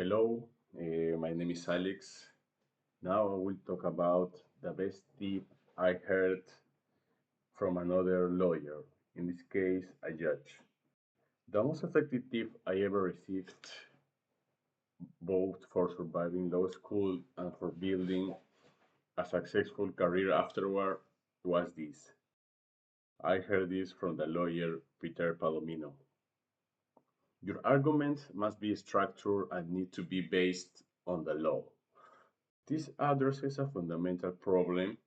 Hello, my name is Alex. Now I will talk about the best tip I heard from another lawyer, in this case, a judge. The most effective tip I ever received, both for surviving law school and for building a successful career afterward, was this. I heard this from the lawyer Peter Palomino. Your arguments must be structured and need to be based on the law. This addresses a fundamental problem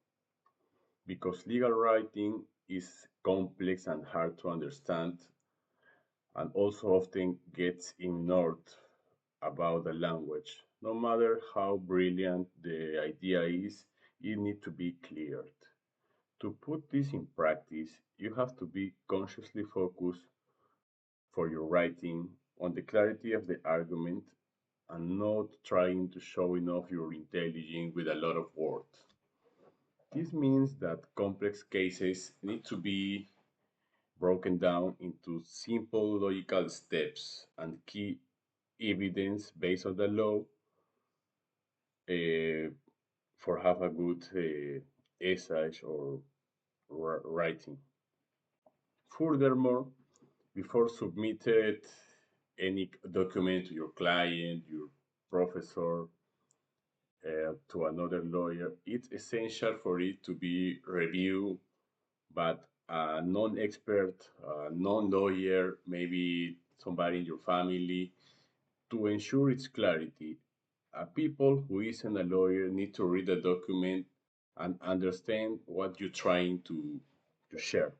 because legal writing is complex and hard to understand, and also often gets ignored about the language. No matter how brilliant the idea is, it needs to be cleared. To put this in practice, you have to be consciously focused for your writing on the clarity of the argument and not trying to showing off your intelligence with a lot of words. This means that complex cases need to be broken down into simple logical steps and key evidence based on the law uh, for have a good essay or writing. Furthermore, before submitted any document to your client, your professor, to another lawyer, it's essential for it to be reviewed by a non-expert, non-lawyer, maybe somebody in your family, to ensure its clarity. People who isn't a lawyer need to read the document and understand what you're trying to share.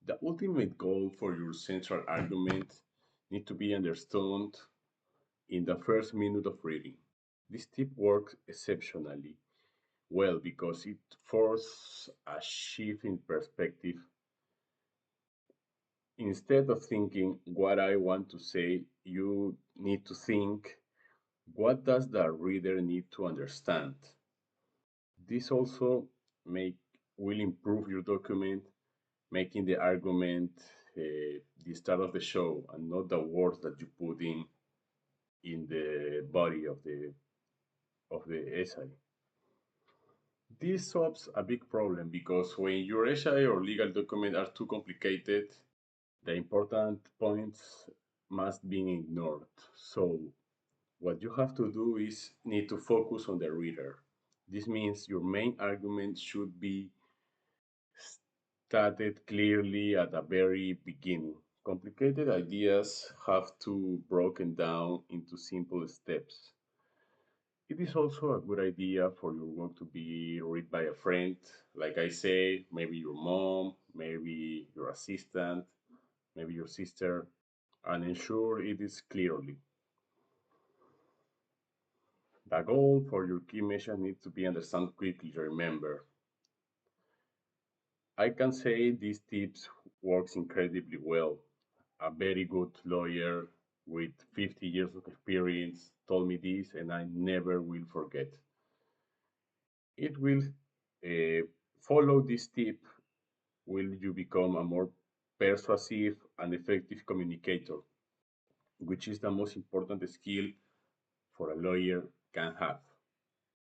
The ultimate goal for your central argument need to be understood in the first minute of reading. This tip works exceptionally well because it forces a shift in perspective. Instead of thinking what I want to say, you need to think what does the reader need to understand. This also make will improve your document, making the argument the start of the show and not the words that you put in the body of the essay. This solves a big problem because when your essay or legal document are too complicated, the important points must be ignored. So what you have to do is need to focus on the reader. This means your main argument should be stated clearly at the very beginning. Complicated ideas have to broken down into simple steps. It is also a good idea for your work to be read by a friend, like I say, maybe your mom, maybe your assistant, maybe your sister, and ensure it is clearly. The goal for your key message needs to be understood quickly. Remember, I can say these tips works incredibly well. A very good lawyer with 50 years of experience told me this, and I never will forget. It will follow this tip. Will you become a more persuasive and effective communicator, which is the most important skill for a lawyer can have.